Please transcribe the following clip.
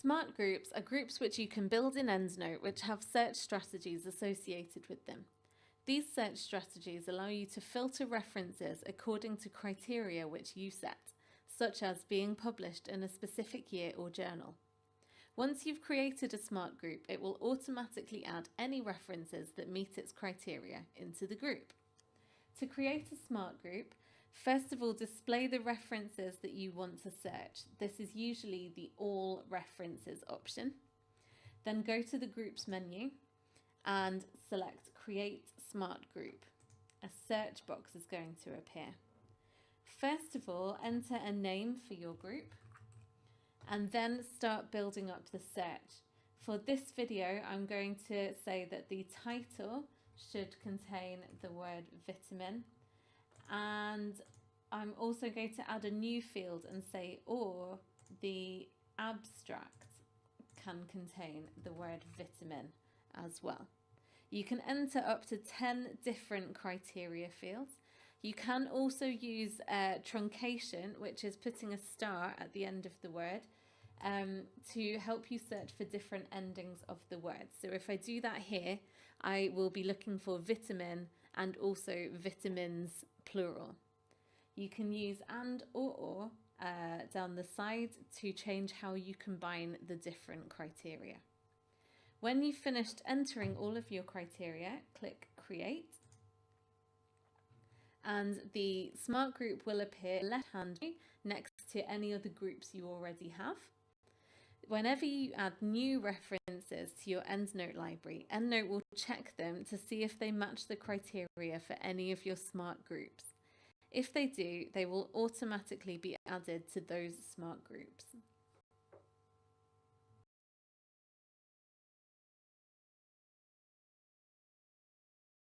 Smart groups are groups which you can build in EndNote which have search strategies associated with them. These search strategies allow you to filter references according to criteria which you set, such as being published in a specific year or journal. Once you've created a smart group, it will automatically add any references that meet its criteria into the group. To create a smart group, first of all, display the references that you want to search. This is usually the All References option. Then go to the Groups menu and select Create Smart Group. A search box is going to appear. First of all, enter a name for your group and then start building up the search. For this video, I'm going to say that the title should contain the word vitamin, and I'm also going to add a new field and say, or the abstract can contain the word vitamin as well. You can enter up to 10 different criteria fields. You can also use truncation, which is putting a star at the end of the word, to help you search for different endings of the word. So if I do that here, I will be looking for vitamin and also vitamins plural. You can use and or down the side to change how you combine the different criteria. When you've finished entering all of your criteria, click Create, and the smart group will appear left-hand next to any other groups you already have. Whenever you add new references to your EndNote library, EndNote will check them to see if they match the criteria for any of your smart groups. If they do, they will automatically be added to those smart groups.